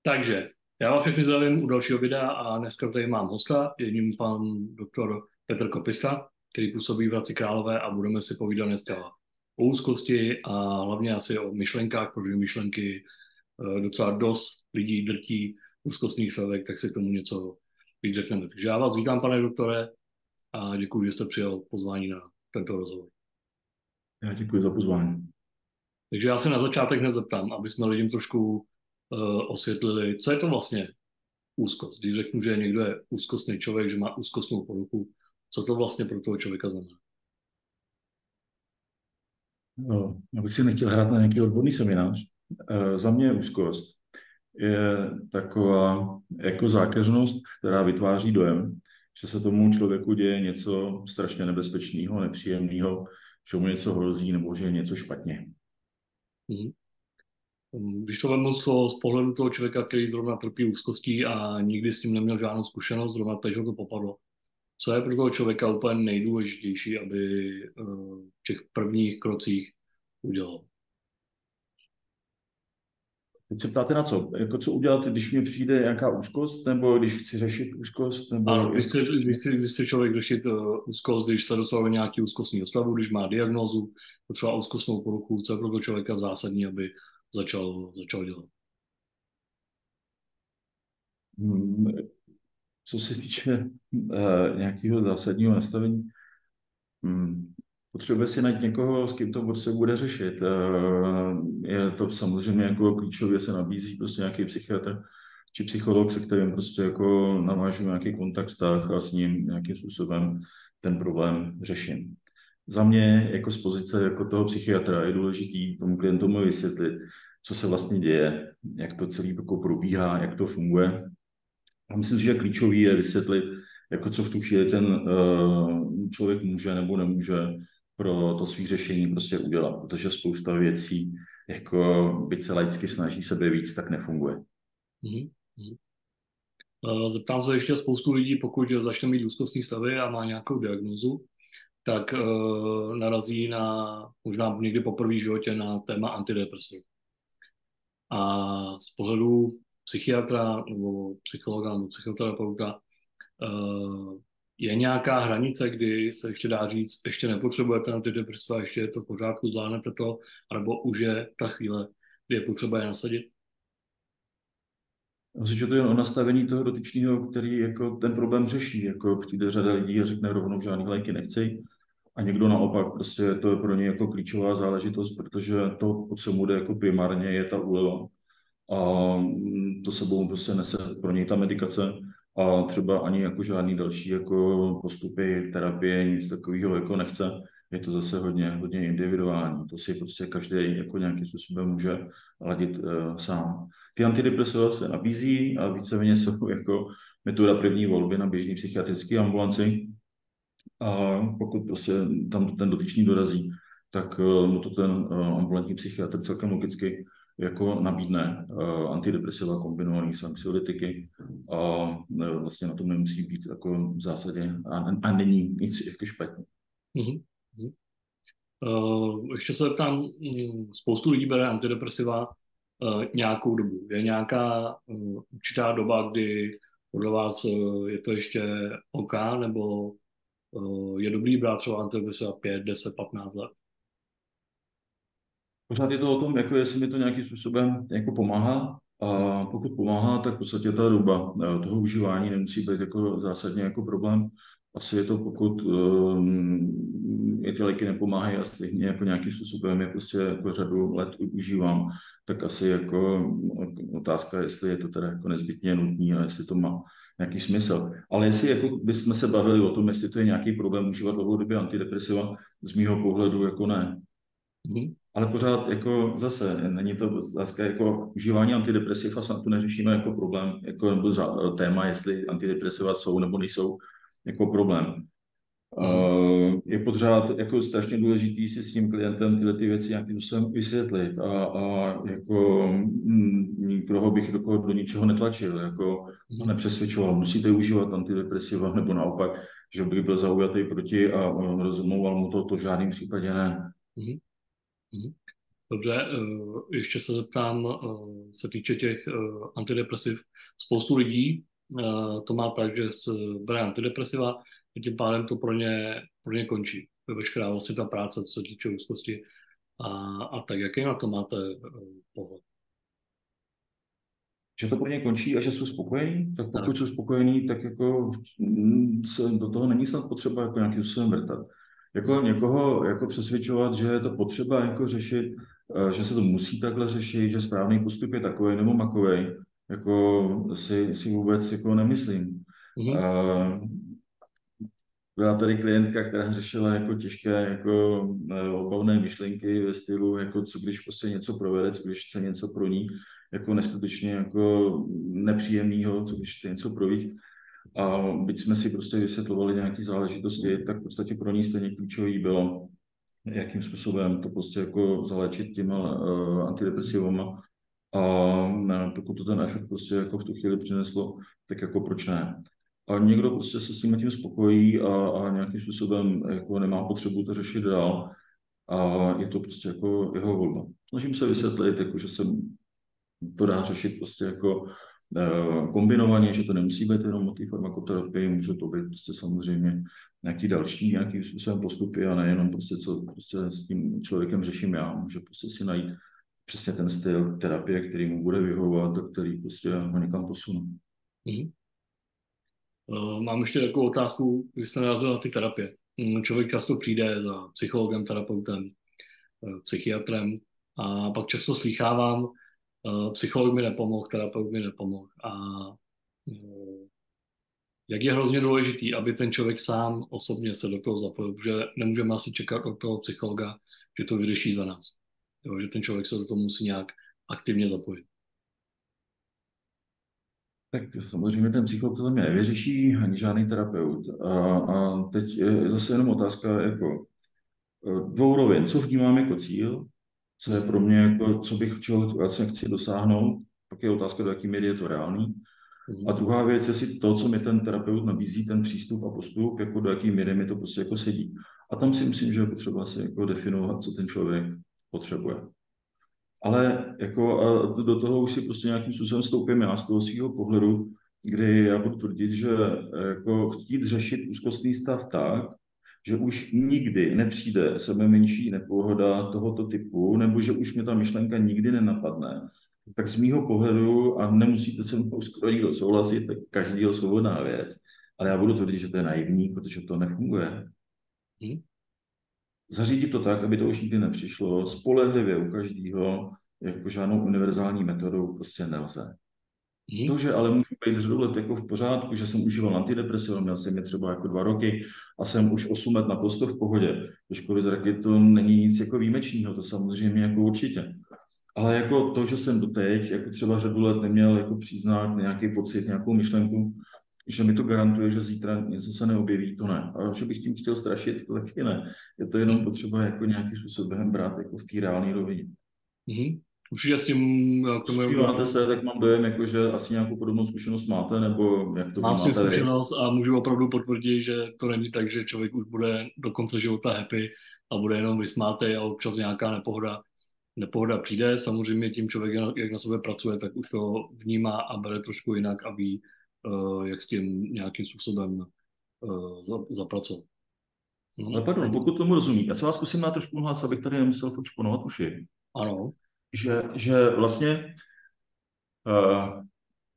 Takže já vás všechny zdravím u dalšího videa a dneska tady mám hosta, je ním pan doktor Petr Kopista, který působí v Hradci Králové a budeme si povídat dneska o úzkosti a hlavně asi o myšlenkách, protože myšlenky docela dost lidí drtí úzkostných stavek, tak si k tomu něco víc řekneme. Takže já vás vítám, pane doktore, a děkuji, že jste přijal pozvání na tento rozhovor. Já děkuji za pozvání. Takže já se na začátek hned zeptám, aby jsme lidem trošku osvětlili, co je to vlastně úzkost. Když řeknu, že někdo je úzkostný člověk, že má úzkostnou poruchu, co to vlastně pro toho člověka znamená? No, já bych si nechtěl hrát na nějaký odborný seminář. Za mě úzkost je taková jako zákeřnost, která vytváří dojem, že se tomu člověku děje něco strašně nebezpečného, nepříjemného, že mu něco hrozí nebo že je něco špatně. Mhm. Když to vezmu z pohledu toho člověka, který zrovna trpí úzkostí a nikdy s tím neměl žádnou zkušenost, zrovna teď ho to popadlo. Co je pro toho člověka úplně nejdůležitější, aby v těch prvních krocích udělal? Teď se ptáte na co? Jako co udělat, když mi přijde nějaká úzkost, nebo když chci řešit úzkost, nebo Ano, jako přesně? když si člověk řešit úzkost, když se dostal do nějaký úzkostní stavu, když má diagnózu, třeba úzkostnou poruchu, co je pro toho člověka zásadní, aby začal dělat? Hmm, Co se týče nějakého zásadního nastavení, potřebuje si najít někoho, s kým to prostě bude řešit. Je to samozřejmě jako klíčově se nabízí prostě nějaký psychiatr či psycholog, se kterým prostě jako navážu nějaký kontakt, vztah a s ním nějakým způsobem ten problém řeším. Za mě jako z pozice jako toho psychiatra je důležitý tomu klientovi vysvětlit, co se vlastně děje, jak to celé jako probíhá, jak to funguje. A myslím si, že klíčový je vysvětlit, jako co v tu chvíli ten člověk může nebo nemůže pro to svý řešení prostě udělat, protože spousta věcí, jako byť se laicky snaží sebe víc, tak nefunguje. Mhm. Mhm. Zeptám se ještě spoustu lidí, pokud začne mít úzkostní stavy a má nějakou diagnózu, tak narazí možná někdy poprvé v životě na téma antidepresiv. A z pohledu psychiatra nebo psychologa nebo psychoterapeuta je nějaká hranice, kdy se ještě dá říct, ještě nepotřebujete antidepresiva, ještě je to v pořádku, zvládnete to, nebo už je ta chvíle, kdy je potřeba je nasadit? Myslím, že to je o nastavení toho dotyčného, který jako ten problém řeší. Jako přijde řada lidí a řekne rovnou, žádný léky nechci. A někdo naopak, prostě to je pro ně jako klíčová záležitost, protože to, o co mu jde jako primárně, je ta úleva. A to sebou prostě nese pro něj ta medikace a třeba ani jako žádný další jako postupy, terapie, nic takového jako nechce. Je to zase hodně individuální. To si prostě každý jako nějakým způsobem může ladit sám. Ty antidepresiva se nabízí a víceméně jsou jako metoda první volby na běžný psychiatrické ambulanci. A pokud prostě tam ten dotyčný dorazí, tak mu to ten ambulantní psychiatr celkem logicky jako nabídne antidepresiva kombinovaný s anxiolytiky a vlastně na tom nemusí být jako v zásadě a není nic jako špatně. Mhm. Mhm. Ještě se zeptám, spoustu lidí bere antidepresiva nějakou dobu. Je nějaká určitá doba, kdy podle vás je to ještě OK, nebo je dobrý brát třeba antidepresiva 5, 10, 15 let? Pořád je to o tom, jako jestli mi to nějakým způsobem jako pomáhá. A pokud pomáhá, tak v podstatě ta doba toho užívání nemusí být jako zásadně jako problém. Asi je to, pokud je ty léky nepomáhají a stejně jako nějakým způsobem je prostě jako řadu let užívám, tak asi jako otázka, jestli je to teda jako nezbytně nutný a jestli to má nějaký smysl. Ale jestli jako bychom se bavili o tom, jestli to je nějaký problém užívat dlouhodobě antidepresiva, z mýho pohledu jako ne. Mhm. Ale pořád jako zase není to otázka jako užívání antidepresiv a snad to neřešíme jako problém, jako nebo téma, jestli antidepresiva jsou nebo nejsou jako problém. Mhm. Je pořád jako strašně důležitý si s tím klientem tyhle ty věci nějakým způsobem vysvětlit a jako nikoho bych do ničeho netlačil, jako Mhm. nepřesvědčoval, musíte užívat antidepresiva nebo naopak, že bych byl zaujatý proti a rozumoval mu to v žádném případě ne. Mhm. Mhm. Dobře, ještě se zeptám, se týče těch antidepresiv. Spoustu lidí to má tak, že se bere antidepresiva a tím pádem to pro ně končí. Veškerá vlastně ta práce, co se týče úzkosti. A tak, jaký na to máte pohled? Že to pro ně končí a že jsou spokojení, tak Tak. pokud jsou spokojení, tak jako se do toho není snad potřeba jako nějakým způsobem vrtat. Jako někoho jako přesvědčovat, že je to potřeba jako řešit, že se to musí takhle řešit, že správný postup je takový nebo makovej, jako si vůbec jako nemyslím. Mhm. Byla tady klientka, která řešila jako těžké jako obavné myšlenky ve stylu, jako co když prostě něco provede, co když chce něco pro ní, jako neskutečně jako nepříjemného, co když chce něco pro víc. A byť jsme si prostě vysvětlovali nějaké záležitosti, tak v podstatě pro ní stejně klíčový bylo, jakým způsobem to prostě jako zaléčit těma antidepresivama. A pokud to ten efekt prostě jako v tu chvíli přineslo, tak jako proč ne? A někdo prostě se s tím spokojí a nějakým způsobem jako nemá potřebu to řešit dál a je to prostě jako jeho volba. Snažím se vysvětlit, jako, že se to dá řešit prostě jako kombinovaně, že to nemusí být jenom o té farmakoterapii, může to být prostě samozřejmě nějakým způsobem postupy a nejenom prostě, co prostě s tím člověkem řeším já. Může prostě si najít přesně ten styl terapie, který mu bude vyhovovat a který prostě ho někam posune. Mhm. Mám ještě takovou otázku, když jste narazil na ty terapie. Člověk často přijde za psychologem, terapeutem, psychiatrem a pak často slýchávám, psycholog mi nepomohl, terapeut mi nepomohl. A jak je hrozně důležitý, aby ten člověk sám osobně se do toho zapojil, protože nemůžeme asi čekat od toho psychologa, že to vyřeší za nás. Jo, že ten člověk se do toho musí nějak aktivně zapojit. Tak samozřejmě ten psycholog to za mě nevyřeší, ani žádný terapeut. A teď je zase jenom otázka jako dvou rovin. Co vnímám jako cíl, co je pro mě, jako, co bych čeho vlastně chci dosáhnout, pak je otázka, do jaký míry je to reálný. A druhá věc, jestli to, co mi ten terapeut nabízí, ten přístup a postup, jako do jaký míry mi to prostě jako sedí. A tam si myslím, že je potřeba si jako definovat, co ten člověk potřebuje. Ale jako do toho už si prostě nějakým způsobem stoupím já z toho svého pohledu, kdy já budu tvrdit, že jako chtít řešit úzkostný stav tak, že už nikdy nepřijde sebe menší nepohoda tohoto typu, nebo že už mě ta myšlenka nikdy nenapadne, tak z mýho pohledu, a nemusíte se mnou skoro nikdo souhlasit, tak každýho svobodná věc, ale já budu tvrdit, že to je naivní, protože to nefunguje. Zařídit to tak, aby to už nikdy nepřišlo, spolehlivě u každého, jako žádnou univerzální metodou prostě nelze. To, že ale můžu být řadu let jako v pořádku, že jsem užíval antidepresiva, měl jsem je třeba jako 2 roky a jsem už 8 let naprosto v pohodě. Do školy zraky to není nic jako výjimečného, to samozřejmě jako určitě. Ale jako to, že jsem doteď jako třeba řadu let neměl jako příznak, nějaký pocit, nějakou myšlenku, že mi to garantuje, že zítra něco se neobjeví, to ne. A že bych tím chtěl strašit, to taky ne. Je to jenom potřeba jako nějakým způsobem brát jako v té reálné rovině. Určitě s tím... Usmíváte se, tak mám dojem, jako, že asi nějakou podobnou zkušenost máte, nebo jak to Mám s tím vnímáte vy? zkušenost a můžu opravdu potvrdit, že to není tak, že člověk už bude do konce života happy a bude jenom vysmátej a občas nějaká nepohoda přijde. Samozřejmě tím člověk, jak na sebe pracuje, tak už to vnímá a bere trošku jinak a ví, jak s tím nějakým způsobem zapracovat. Ale pardon, pokud tomu rozumí, já se vás zkusím na trošku hlas, abych tady nemusel fakt šponovat uši. Ano. Že vlastně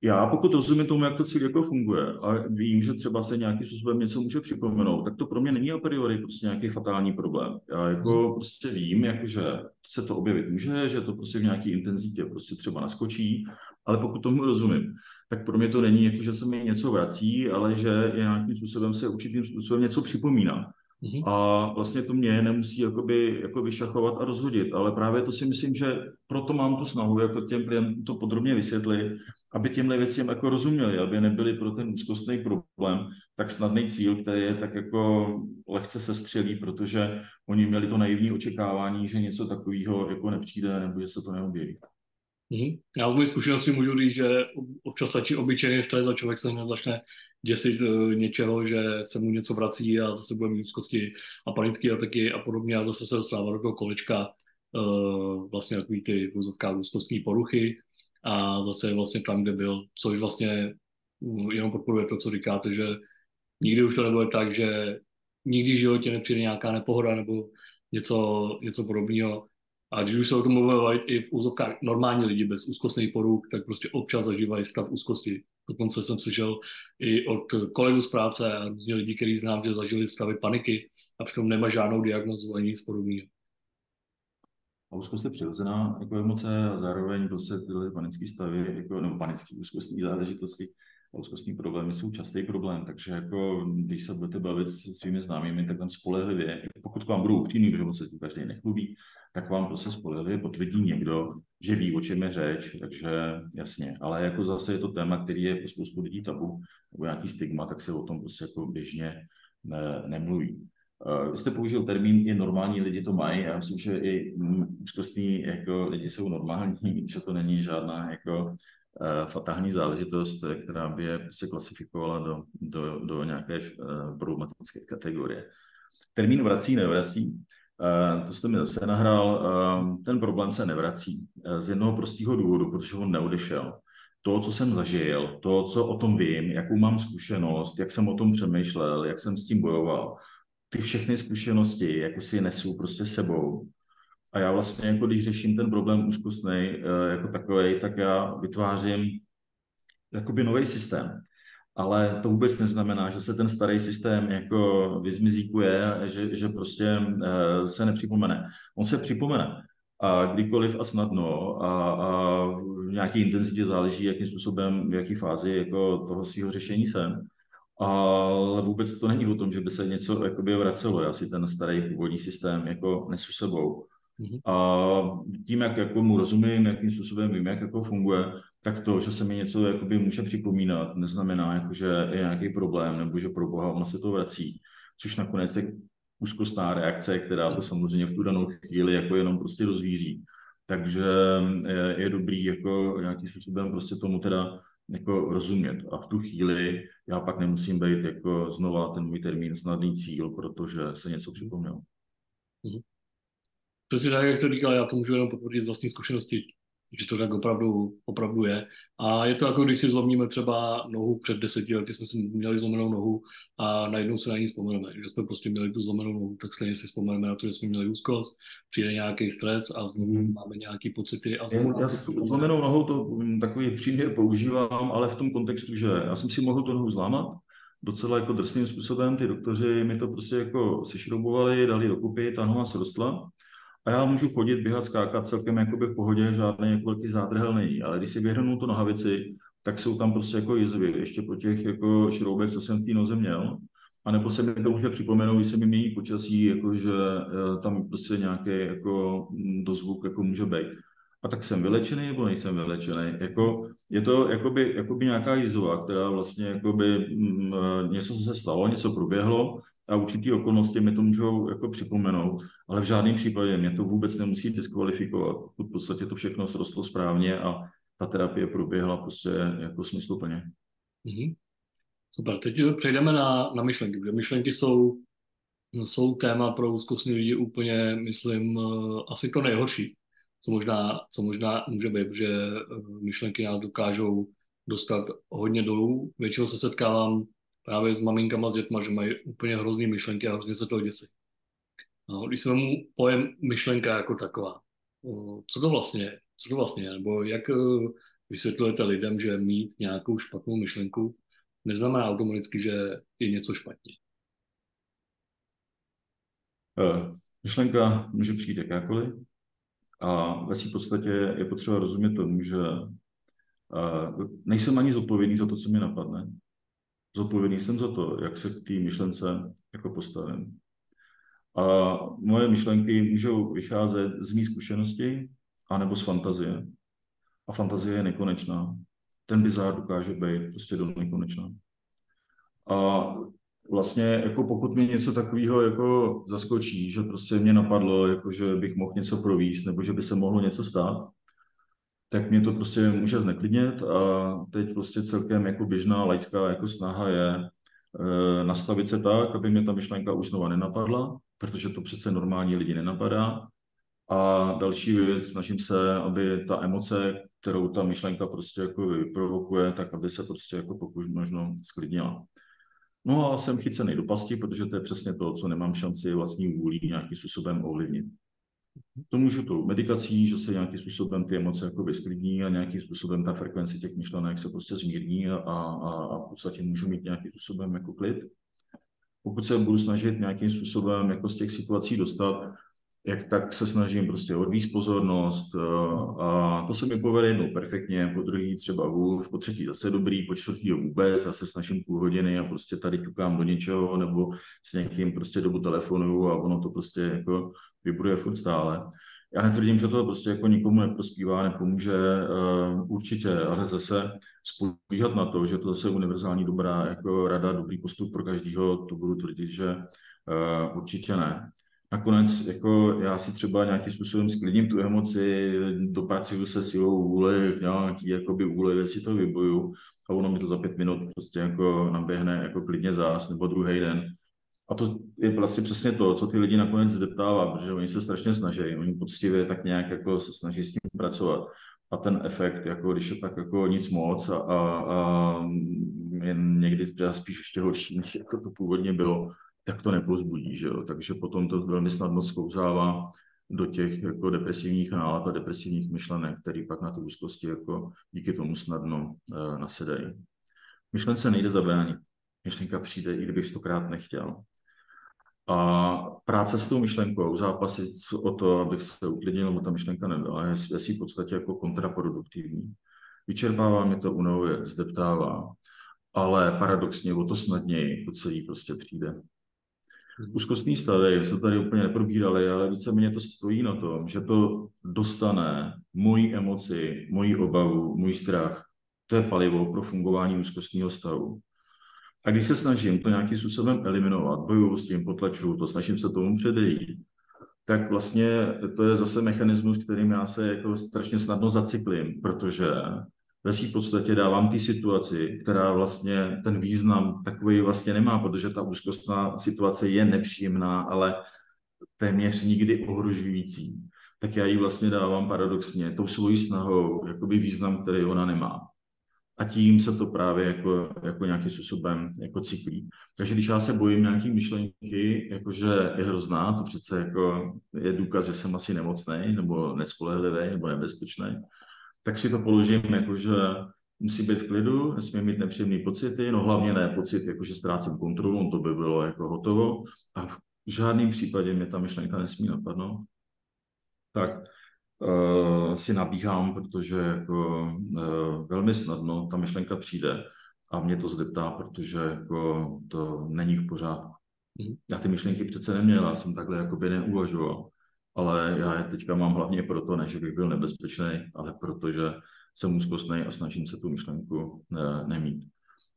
já pokud rozumím tomu, jak to celé jako funguje a vím, že třeba se nějakým způsobem něco může připomenout, tak to pro mě není a priori prostě nějaký fatální problém. Já jako prostě vím, jako, že se to objevit může, že to prostě v nějaké intenzitě prostě třeba naskočí, ale pokud tomu rozumím, tak pro mě to není jako, že se mi něco vrací, ale že je nějakým způsobem se určitým způsobem něco připomíná. A vlastně to mě nemusí jakoby, jako vyšachovat a rozhodit, ale právě to si myslím, že proto mám tu snahu jako těm klientům to podrobně vysvětlit, aby těmhle věcem jako rozuměli, aby nebyli pro ten úzkostný problém tak snadný cíl, který je tak jako lehce sestřelí, protože oni měli to naivní očekávání, že něco takového jako nepřijde nebo že se to neobjeví. Já z mojí zkušenosti můžu říct, že občas stačí obyčejný stres a člověk se začne děsit něčeho, že se mu něco vrací a zase bude mít úzkosti a panické ataky a podobně a zase se dostává do toho kolečka vlastně takový ty v úzovkách úzkostní poruchy a zase je vlastně tam, kde byl, což vlastně jenom podporuje to, co říkáte, že nikdy už to nebude tak, že nikdy v životě nepřijde nějaká nepohoda nebo něco podobného. A když už se o tom mluví i v úzovkách normální lidi bez úzkostných poruch, tak prostě občas zažívají stav úzkosti. Dokonce jsem slyšel i od kolegů z práce a různě lidí, který znám, že zažili stavy paniky a přitom nemá žádnou diagnozu ani nic podobného. A úzkost je přirozená jako emoce a zároveň prostě tyhle panické stavy, jako, nebo panické úzkostní záležitosti a úzkostní problémy jsou častý problém, takže jako, když se budete bavit se svými známými, tak tam spolehlivě, pokud k vám budou upřímní, protože se s tím každý nechlubí, tak vám prostě spolehlivě potvrdí někdo, že ví, o čem je řeč, takže jasně, ale jako zase je to téma, který je pro spoustu lidí tabu, nebo nějaký stigma, tak se o tom prostě jako běžně nemluví. Vy jste použil termín, i normální lidi to mají. Já myslím, že i úzkostní jako lidi jsou normální, že to není žádná jako fatální záležitost, která by je prostě klasifikovala do nějaké problematické kategorie. Termín vrací, nevrací. To jste mi zase nahrál. Ten problém se nevrací z jednoho prostého důvodu, protože on neodešel. To, co jsem zažil, to, co o tom vím, jakou mám zkušenost, jak jsem o tom přemýšlel, jak jsem s tím bojoval, ty všechny zkušenosti, jako si je nesu prostě sebou. A já vlastně, jako když řeším ten problém úzkostnej jako takovej, tak já vytvářím jakoby nový systém. Ale to vůbec neznamená, že se ten starý systém jako vyzmizíkuje, že prostě se nepřipomene. On se připomene. A kdykoliv a snadno a v nějaké intenzitě záleží, jakým způsobem, v jaký fázi jako toho svého řešení jsem. Ale vůbec to není o tom, že by se něco jakoby vracelo. Já si ten starý původní systém jako nesu sebou. A tím, jak jako mu rozumím, jakým způsobem vím, jak jako funguje, tak to, že se mi něco jakoby může připomínat, neznamená, jako, že je nějaký problém, nebo že pro boha ono se to vrací. Což nakonec je úzkostná reakce, která to samozřejmě v tu danou chvíli jako jenom prostě rozvíří. Takže je dobrý jako nějakým způsobem prostě tomu teda jako rozumět. A v tu chvíli já pak nemusím být jako znova ten můj termín snadný cíl, protože se něco připomnělo. Přesně tak, jak jste říkal, já to můžu jenom potvrdit z vlastní zkušenosti, že to tak opravdu je. A je to jako když si zlomíme třeba nohu před 10 lety, jsme si měli zlomenou nohu a najednou se na ní vzpomeneme, že jsme prostě měli tu zlomenou nohu, tak stejně si vzpomeneme na to, že jsme měli úzkost, přijde nějaký stres a znovu máme nějaké pocity. A znovu já s zlomenou nohou to takový příměr používám, ale v tom kontextu, že já jsem si mohl tu nohu zlámat, docela jako drsným způsobem, ty doktoři mi to prostě jako sešroubovali, dali dokupy, ta noha se rostla. A já můžu chodit, běhat, skákat celkem jakoby v pohodě, žádný jako velký zádrhel není. Ale když si běhnu tu nohavici, tak jsou tam prostě jako jizvy, ještě po těch jako šroubech, co jsem v té noze měl. A nebo se mi to může připomenout, když se mi mění počasí, jako že tam prostě nějaký jako dozvuk jako může být. A tak jsem vylečený nebo nejsem vylečený? Jako, je to jakoby nějaká jizva, která vlastně jakoby, něco se stalo, něco proběhlo a určitý okolnosti mi to můžou jako připomenout, ale v žádném případě mě to vůbec nemusí diskvalifikovat. V podstatě to všechno srostlo správně a ta terapie proběhla prostě jako smysluplně. Super, teď přejdeme na myšlenky, protože myšlenky jsou téma pro úzkostní lidi úplně, myslím, asi to nejhorší, co možná může být, protože myšlenky nás dokážou dostat hodně dolů. Většinou se setkávám právě s maminkama, s dětma, že mají úplně hrozný myšlenky a hrozně se toho děsí. No, když jsme mu pojem myšlenka jako taková, co to vlastně je, nebo jak vysvětlujete lidem, že mít nějakou špatnou myšlenku neznamená automaticky, že je něco špatně. Myšlenka může přijít jakákoliv a ve své podstatě je potřeba rozumět tomu, že nejsem ani zodpovědný za to, co mě napadne. Zodpovědný jsem za to, jak se k té myšlence jako postavím. A moje myšlenky můžou vycházet z mý zkušenosti anebo z fantazie. A fantazie je nekonečná. Ten bizár dokáže být prostě do nekonečná. A vlastně jako pokud mi něco takového jako zaskočí, že prostě mě napadlo, jako že bych mohl něco provést nebo že by se mohlo něco stát, tak mě to prostě může zneklidnit a teď prostě celkem jako běžná laická jako snaha je nastavit se tak, aby mě ta myšlenka už znova nenapadla, protože to přece normální lidi nenapadá. A další věc, snažím se, aby ta emoce, kterou ta myšlenka prostě jako vyprovokuje, tak aby se prostě jako pokud možno sklidnila. No a jsem chycený do pasti, protože to je přesně to, co nemám šanci vlastní vůlí nějakým způsobem ovlivnit. To můžu tou meditací, že se nějakým způsobem ty emoce jako vysklidní a nějakým způsobem ta frekvence těch myšlenek se prostě zmírní a v podstatě můžu mít nějakým způsobem jako klid. Pokud se budu snažit nějakým způsobem jako z těch situací dostat, jak tak se snažím prostě odvíct pozornost a to se mi povede jednou perfektně, po druhý třeba hůř, po třetí zase dobrý, po čtvrtý vůbec, já se snažím půl hodiny a prostě tady ťukám do něčeho nebo s někým prostě dobu telefonuju a ono to prostě jako vibruje furt stále. Já netvrdím, že to prostě jako nikomu neprospívá, nepomůže určitě, ale zase spolíhat na to, že to zase univerzální dobrá jako rada, dobrý postup pro každého, to budu tvrdit, že určitě ne. Nakonec jako já si třeba nějakým způsobem sklidním tu emoci, dopracuju se silou vůle, nějaký jakoby úlevě si to vyboju a ono mi to za 5 minut prostě jako naběhne jako klidně zás nebo druhý den. A to je vlastně přesně to, co ty lidi nakonec zdeptává, protože oni se strašně snaží, oni poctivě tak nějak jako se snaží s tím pracovat. A ten efekt, jako když je tak jako nic moc a je někdy spíš ještě horší, než jako to původně bylo, tak to nepozbudí, že jo? Takže potom to velmi snadno sklouzává do těch jako depresivních nálad a depresivních myšlenek, které pak na ty úzkosti jako díky tomu snadno nasedají. Myšlence nejde zabránit. Myšlenka přijde, i kdybych 100krát nechtěl. A práce s tou myšlenkou, zápasit o to, abych se uklidnil, nebo ta myšlenka nebyla, je v podstatě jako kontraproduktivní. Vyčerpává mě to, unavuje, zdeptává, ale paradoxně o to snadněji to celý prostě přijde. Úzkostný stavy se tady úplně neprobírali, ale víceméně to stojí na tom, že to dostane moji emoci, moji obavu, můj strach. To je palivo pro fungování úzkostného stavu. A když se snažím to nějakým způsobem eliminovat, bojuju s tím, potlačuju to, snažím se tomu předejít, tak vlastně to je zase mechanismus, kterým já se jako strašně snadno zacyklím, protože ve své podstatě dávám ty situaci, která vlastně ten význam takový vlastně nemá, protože ta úzkostná situace je nepříjemná, ale téměř nikdy ohrožující. Tak já ji vlastně dávám paradoxně tou svojí snahou, jakoby význam, který ona nemá. A tím se to právě jako nějakým způsobem jako cyklí. Takže když já se bojím nějaký myšlenky, jakože je hrozná, to přece jako je důkaz, že jsem asi nemocný, nebo nespolehlivý, nebo nebezpečný, tak si to položím, jakože musí být v klidu, nesmí mít nepříjemné pocity, no hlavně ne pocit, jakože ztrácím kontrolu, to by bylo jako hotovo. A v žádném případě mě ta myšlenka nesmí napadnout. Tak si nabíhám, protože jako, velmi snadno ta myšlenka přijde a mě to zdeptá, protože jako, to není v pořádku. Já ty myšlenky přece neměl, já jsem takhle jakoby neuvažoval, ale já je teďka mám hlavně proto, ne, že bych byl nebezpečný, ale protože jsem úzkostný a snažím se tu myšlenku nemít.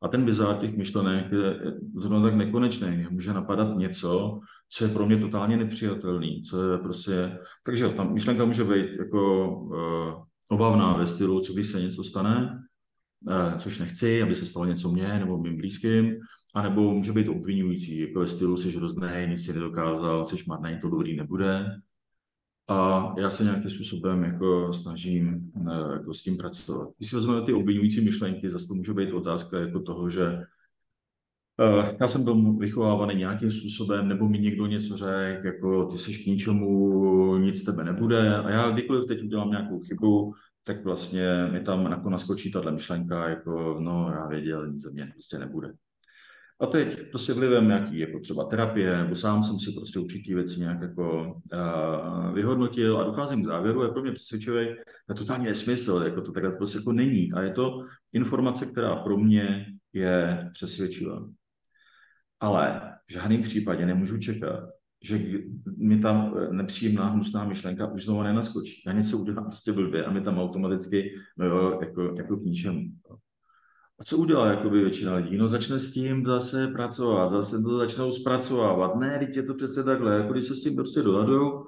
A ten bizár těch myšlenek je zrovna tak nekonečný. Může napadat něco, co je pro mě totálně nepřijatelný, co je prostě... Takže ta myšlenka může být jako obavná ve stylu, co když se něco stane, což nechci, aby se stalo něco mně nebo mým blízkým, anebo může být obvinující, jako ve stylu jsi hroznej, nic si nedokázal, jsi marnej, to dobrý nebude. A já se nějakým způsobem jako snažím jako s tím pracovat. Když si vezmeme ty obvinující myšlenky, zase to může být otázka jako toho, že já jsem byl vychovávaný nějakým způsobem, nebo mi někdo něco řekl, jako ty jsi k ničemu, nic z tebe nebude. A já kdykoliv teď udělám nějakou chybu, tak vlastně mi tam naskočí tato myšlenka, jako no já věděl, nic ze mě prostě nebude. A teď prostě vlivem nějaký jako třeba terapie, nebo sám jsem si prostě určitý věci nějak jako vyhodnotil a docházím k závěru, je pro mě přesvědčivý, je totální nesmysl, jako to takhle prostě jako není. A je to informace, která pro mě je přesvědčivá. Ale v žádném případě nemůžu čekat, že mi tam nepříjemná, hnusná myšlenka už znovu nenaskočí. Já něco udělám prostě blbě a mi tam automaticky, no jo, jako k ničemu. A co udělá jakoby většina lidí? No začne s tím zase pracovat, zase to začnou zpracovávat. Ne, teď je to přece takhle, jako když se s tím prostě dohadujou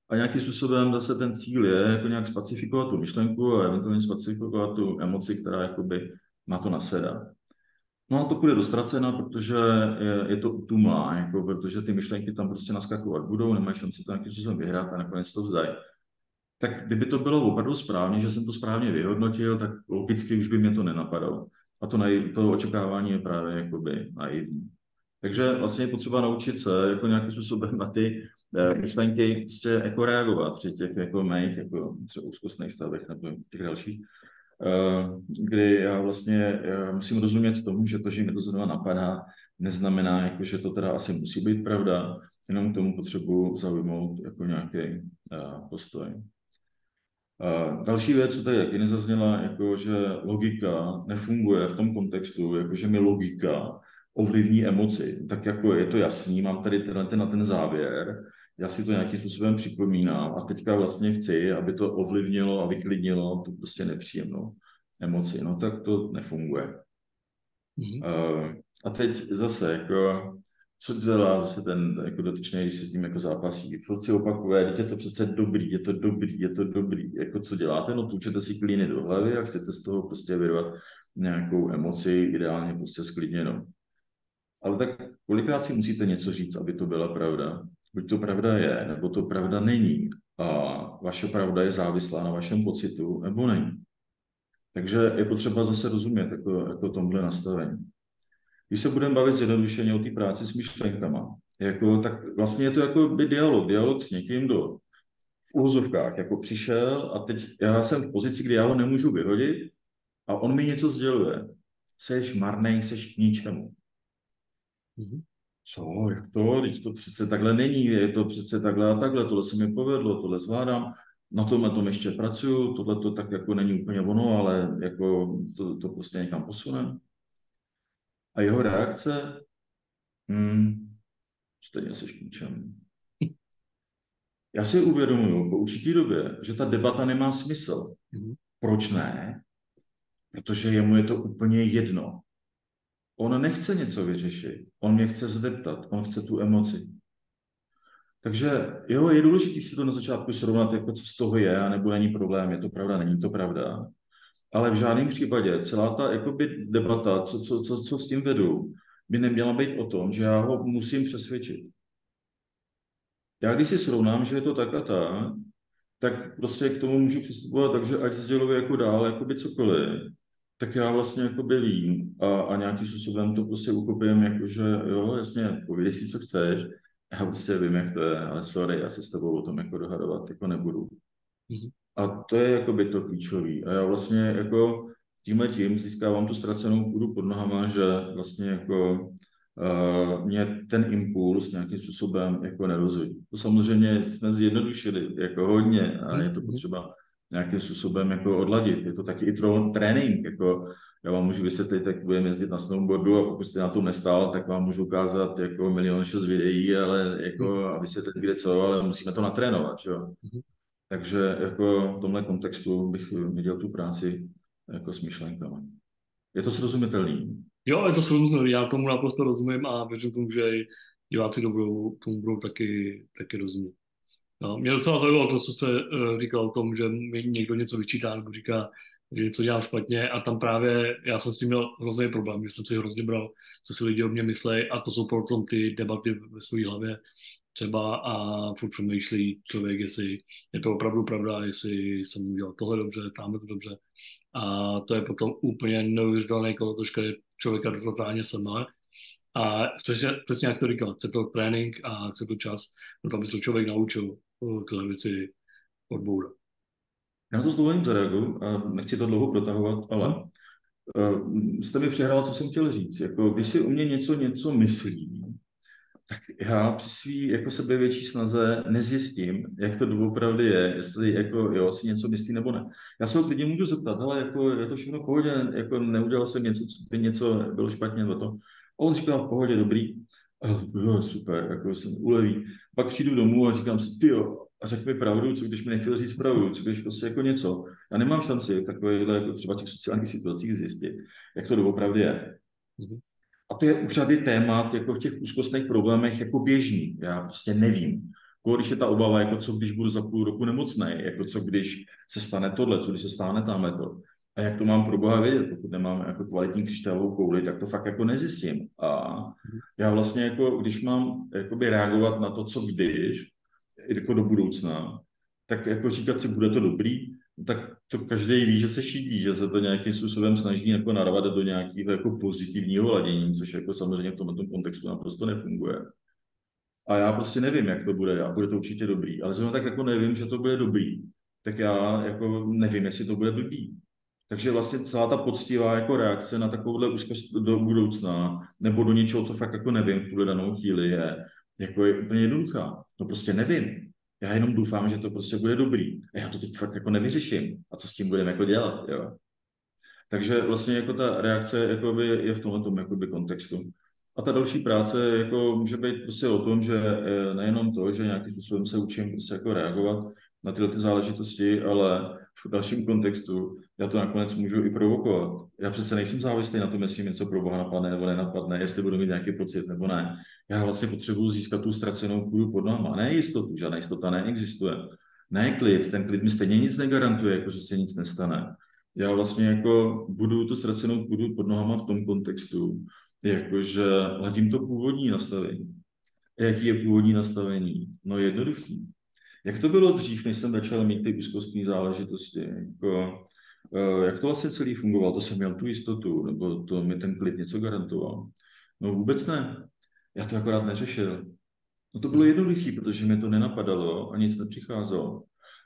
a nějakým způsobem zase ten cíl je jako nějak spacifikovat tu myšlenku a eventuálně spacifikovat tu emoci, která jakoby na to nasedá. No a to půjde do ztracena, protože je to utumlá, jako, protože ty myšlenky tam prostě naskakovat budou, nemají šanci to nějakým způsobem vyhrát a nakonec to vzdají. Tak kdyby to bylo opravdu správně, že jsem to správně vyhodnotil, tak logicky už by mě to nenapadalo. A to očekávání je právě jakoby naivní. Takže vlastně je potřeba naučit se jako nějakým způsobem na ty myšlenky prostě jako reagovat při těch jako mých jako třeba úzkostných stavech nebo těch dalších, kdy já vlastně musím rozumět tomu, že to, že mi to zrovna napadá, neznamená, jako, že to teda asi musí být pravda, jenom k tomu potřebuji zaujmout jako nějaký postoj. Další věc, co tady taky nezazněla, jako že logika nefunguje v tom kontextu, jako že mi logika ovlivní emoci. Tak jako je to jasný, mám tady na ten závěr, já si to nějakým způsobem připomínám a teďka vlastně chci, aby to ovlivnilo a vyklidnilo tu prostě nepříjemnou emoci. No tak to nefunguje. A teď zase, jako, co dělá zase ten jako dotyčný s tím jako zápasí. Furt si opakuje, teď je to přece dobrý, je to dobrý, je to dobrý. Jako co děláte? No tlučete si klíny do hlavy a chcete z toho prostě vyrvat nějakou emoci, ideálně prostě sklidněnou. Ale tak kolikrát si musíte něco říct, aby to byla pravda? Buď to pravda je, nebo to pravda není. A vaše pravda je závislá na vašem pocitu, nebo není. Takže je potřeba zase rozumět jako tomhle nastavení. Když se budeme bavit zjednodušeně o té práci s myšlenkama, jako, tak vlastně je to jako by dialog s někým, kdo v úvozovkách jako přišel a teď já jsem v pozici, kdy já ho nemůžu vyhodit a on mi něco sděluje. Seš marnej, seš k ničemu. Co, jak to? Teď to přece takhle není, je to přece takhle a takhle, tohle se mi povedlo, tohle zvládám, na tom ještě pracuju, tohle to tak jako není úplně ono, ale jako to prostě někam posunem. A jeho reakce, stejně seš k ničemu. Já si uvědomuju po určitý době, že ta debata nemá smysl. Proč ne? Protože jemu je to úplně jedno. On nechce něco vyřešit, on mě chce zeptat, on chce tu emoci. Takže jo, je důležité si to na začátku srovnat, jako co z toho je, nebo není problém, je to pravda, není to pravda. Ale v žádném případě celá ta jakoby, debata, co s tím vedu, by neměla být o tom, že já ho musím přesvědčit. Já když si srovnám, že je to tak a tak prostě k tomu můžu přistupovat, takže ať sděluje jako dál, jakoby cokoliv, tak já vlastně jakoby vím a nějakým způsobem to prostě uchopím, jakože jo, jasně, povídej si, co chceš, já prostě vím, jak to je, ale sorry, já se s tebou o tom jako dohadovat jako nebudu. A to je jakoby to klíčový. A já vlastně jako tím získávám tu ztracenou půdu pod nohama, že vlastně jako mě ten impuls nějakým způsobem jako nerozhodí. To samozřejmě jsme zjednodušili jako hodně a je to potřeba nějakým způsobem jako odladit. Je to taky i trénink, jako já vám můžu vysvětlit, jak budeme jezdit na snowboardu a pokud jste na tom nestál, tak vám můžu ukázat jako 1 milion 6 videí, ale jako a vysvětlit kde co, ale musíme to natrénovat, jo. Takže jako v tomhle kontextu bych viděl tu práci jako s myšlenkami. Je to srozumitelný? Jo, je to srozumitelný, já tomu naprosto rozumím a věřím tomu, že i diváci tomu budou taky rozumět. No, mě docela zajímalo to, co jste říkal o tom, že mi někdo něco vyčítá nebo říká, že něco dělám špatně a tam právě já jsem s tím měl hrozný problém, že jsem si hrozně bral, co si lidi o mě myslejí a to jsou potom ty debaty ve své hlavě třeba a furt přemýšlí člověk, jestli je to opravdu pravda, jestli jsem udělal tohle dobře, tamhle to dobře a to je potom úplně neuvěřitelný kolotoč, který člověka totálně semá. A přesně jak to říkal, chce to trénink a chce to čas, no aby se to člověk naučil tyhle věci odbourat. Já to s dovolením zareaguju a nechci to dlouho protahovat, ale jste mi přehrál, co jsem chtěl říct. Jako, když si u mě něco myslí, tak já při svý jako sebevětší snaze nezjistím, jak to doopravdy je, jestli jako, jo, si něco myslí nebo ne. Já se ho klidně můžu zeptat, ale jako, je to všechno v pohodě, jako neudělal jsem něco, co by něco bylo špatně nebo to. A on říká v pohodě, dobrý, jo, super, jako jsem uleví. Pak přijdu domů a říkám si, tyjo, a řekl mi pravdu, co když mi nechtěl říct pravdu, co když prostě jako něco. Já nemám šanci v takovéhle jako třeba těch sociálních situacích zjistit, jak to doopravdy je. A to je u řady témat, jako v těch úzkostných problémech, jako běžný. Já prostě nevím. Když je ta obava, jako co když budu za půl roku nemocný, jako co když se stane tohle, co když se stane tamhle to. A jak to mám pro boha vědět, pokud nemám jako kvalitní křišťálovou kouli, tak to fakt jako nezjistím. A já vlastně jako, když mám jakoby reagovat na to, co když, jako do budoucna, tak jako říkat si, bude to dobrý, tak to každý ví, že se šidí, že se to nějakým způsobem snaží jako narvat do nějakého jako pozitivního ladění, což jako samozřejmě v tomto kontextu naprosto nefunguje. A já prostě nevím, jak to bude, a bude to určitě dobrý. Ale zrovna tak jako nevím, že to bude dobrý, tak já jako nevím, jestli to bude blbý. Takže vlastně celá ta poctivá jako reakce na takovouhle úzkost do budoucna nebo do něčeho, co fakt jako nevím v tuhle danou chvíli je úplně jednoduchá. To prostě nevím. Já jenom doufám, že to prostě bude dobrý. A já to teď fakt jako nevyřeším. A co s tím budeme jako dělat, jo? Takže vlastně jako ta reakce jakoby je v tomhle jakoby kontextu. A ta další práce jako může být prostě o tom, že nejenom to, že nějakým způsobem se učím prostě jako reagovat na tyhle ty záležitosti, ale v dalším kontextu já to nakonec můžu i provokovat. Já přece nejsem závislý na tom, jestli něco pro boha napadne nebo nenapadne, jestli budu mít nějaký pocit nebo ne. Já vlastně potřebuji získat tu ztracenou půdu pod nohama. Ne jistotu, žádná jistota neexistuje. Ne klid, ten klid mi stejně nic negarantuje, jako že se nic nestane. Já vlastně jako budu tu ztracenou půdu pod nohama v tom kontextu, jakože ladím to původní nastavení. Jaký je původní nastavení? No jednoduchý. Jak to bylo dřív, než jsem začal mít ty úzkostné záležitosti? Jak to vlastně celý fungovalo? To jsem měl tu jistotu, nebo to mi ten klid něco garantoval? No vůbec ne. Já to akorát neřešil. No to bylo jednoduché, protože mi to nenapadalo a nic nepřicházelo.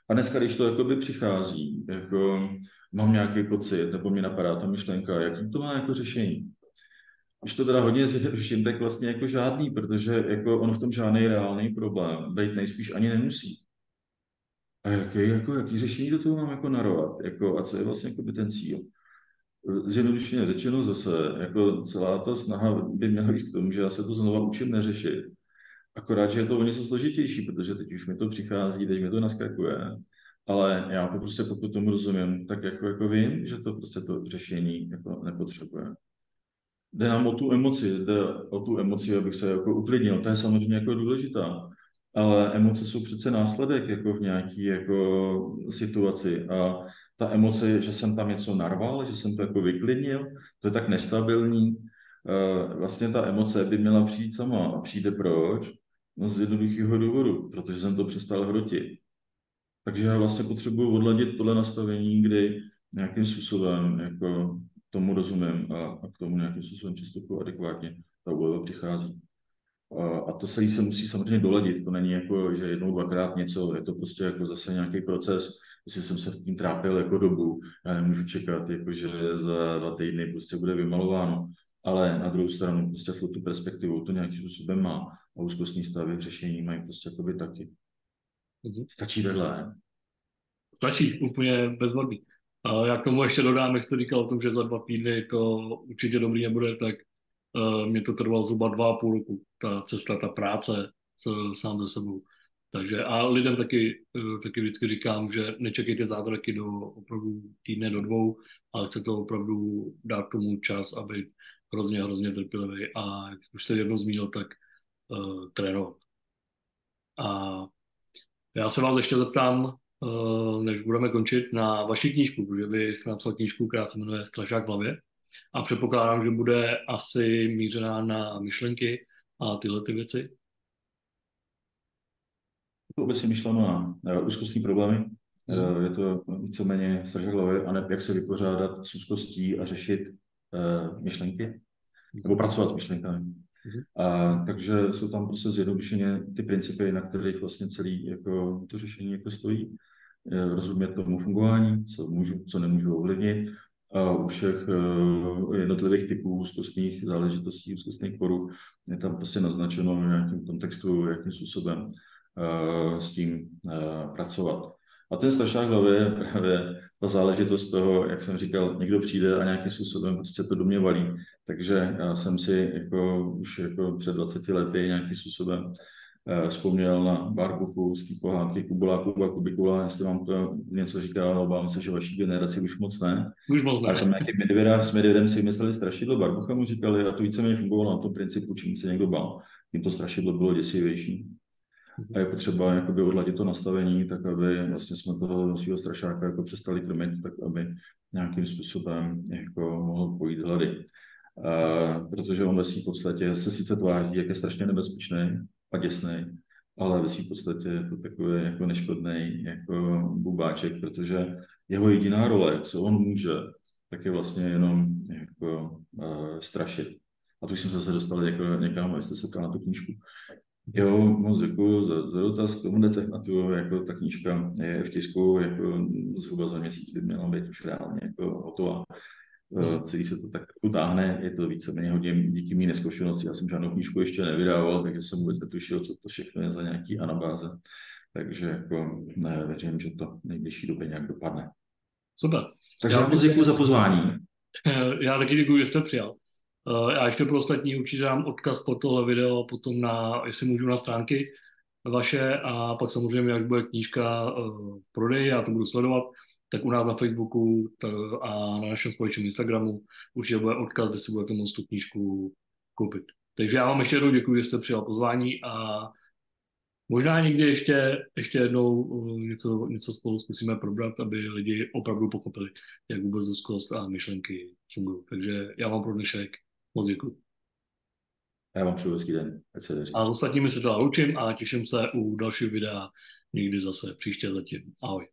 A dneska, když to jakoby přichází, jako mám nějaký pocit, nebo mě napadá ta myšlenka, jaký to má jako řešení? Když to teda hodně zjednoduším, tak vlastně jako žádný, protože jako on v tom žádný reálný problém být nejspíš ani nemusí. A jaký řešení do toho mám jako narovat? Jako, a co je vlastně jako by ten cíl? Zjednodušeně řečeno zase, jako celá ta snaha by měla jít k tomu, že já se to znova učím neřešit. Akorát, že je to o něco složitější, protože teď už mi to přichází, teď mi to naskakuje. Ale já to prostě, pokud tomu rozumím, tak jako vím, že to prostě to řešení jako nepotřebuje. Jde nám o tu emoci, abych se jako uklidnil. To je samozřejmě jako důležitá. Ale emoce jsou přece následek jako v nějaké jako situaci. A ta emoce, že jsem tam něco narval, že jsem to jako vyklidnil, to je tak nestabilní. Vlastně ta emoce by měla přijít sama. A přijde proč? No z jednoduchého důvodu, protože jsem to přestal hrotit. Takže já vlastně potřebuji odladit tohle nastavení, kdy nějakým způsobem jako tomu rozumím a k tomu nějakým způsobem přistupuji adekvátně. Ta úleva přichází. A to se musí samozřejmě doladit. To není jako, že jednou, dvakrát něco, je to prostě jako zase nějaký proces. Jestli jsem se tím trápil jako dobu, já nemůžu čekat, jako, že za 2 týdny prostě bude vymalováno. Ale na druhou stranu prostě tu perspektivu to nějakým způsobem má. A úzkostní stavy řešení mají prostě jakoby taky. Stačí vedle. Stačí, úplně bez vady. A já k tomu ještě dodám, jak jste říkal o tom, že za 2 týdny to určitě dobrý nebude, tak mě to trvalo zhruba 2,5 roku, ta cesta, ta práce sám ze sebou. Takže a lidem taky vždycky říkám, že nečekejte zázraky do opravdu týdne, do 2, ale chce to opravdu dát tomu čas a být hrozně trpělivý. A jak už jste jednou zmínil, tak trénovat. A já se vás ještě zeptám, než budeme končit, na vaši knížku, protože vy jste napsal knížku, která se jmenuje Strašák v hlavě. A předpokládám, že bude asi mířená na myšlenky a tyhle ty věci. To obecně myšleno na úzkostní problémy. Je to víceméně strašák hlavy, a ne jak se vypořádat s úzkostí a řešit myšlenky, nebo pracovat s myšlenkami. Takže jsou tam prostě zjednodušeně ty principy, na kterých vlastně celý jako, to řešení jako stojí. Rozumět tomu fungování, co nemůžu ovlivnit, a u všech jednotlivých typů úzkostných záležitostí, úzkostných poruch je tam prostě naznačeno v nějakém kontextu, jakým způsobem s tím pracovat. A ten strašák hlavy je právě ta záležitost toho, jak jsem říkal, někdo přijde a nějakým způsobem prostě to do mě valí. Takže já jsem si jako, už jako před 20 lety nějakým způsobem vzpomněl na Barbuchu z té pohádky Kubuláku a Kubikula, jestli vám to něco říká, ale obávám se, že vaší generaci už moc ne. Už moc ne. A tam nějaký s medvědem si mysleli strašidlo, Barbucha mu říkali, a to víceméně fungovalo na tom principu, čím se někdo bál. Tím to strašidlo bylo děsivější. a je potřeba jakoby odladit to nastavení, tak aby vlastně jsme toho svého strašáka jako přestali krmit, tak aby nějakým způsobem jako mohl pojít z hlady. Protože on ve své podstatě se sice tváří, jak je strašně nebezpečný a děsný, ale ve své podstatě je to takový jako neškodný jako bubáček, protože jeho jediná role, co on může, tak je vlastně jenom jako strašit. A tu jsem zase dostal jako někam, jestli se ptal na tu knížku. Jo, moc děkuji za dotaz k tomuhle tématu, jako ta knížka je v tisku, jako zhruba za měsíc by měla být už reálně jako hotová. Celý se to tak utáhne, je to víceméně hodně díky mý nezkušenosti. Já jsem žádnou knížku ještě nevydával, takže jsem vůbec netušil, co to všechno je za nějaký anabáze. Takže jako věřím, že to v nejbližší době nějak dopadne. Super. Takže já moc děkuji za pozvání. Já taky děkuji, že jste přijal. Já ještě pro ostatní určitě dám odkaz po tohle video, potom jestli můžu, na stránky vaše a pak samozřejmě, jak bude knížka v prodeji, já to budu sledovat, tak u nás na Facebooku a na našem společném Instagramu určitě bude odkaz, kde si budete moct tu knížku koupit. Takže já vám ještě jednou děkuji, že jste přijal pozvání a možná někdy ještě jednou něco spolu zkusíme probrat, aby lidi opravdu pochopili, jak vůbec úzkost a myšlenky fungují. Takže já vám pro dnešek moc děkuji. Já vám přeju hezký den. Ať se daří. A s ostatními se teda loučím a těším se u dalšího videa někdy zase příště zatím. Ahoj.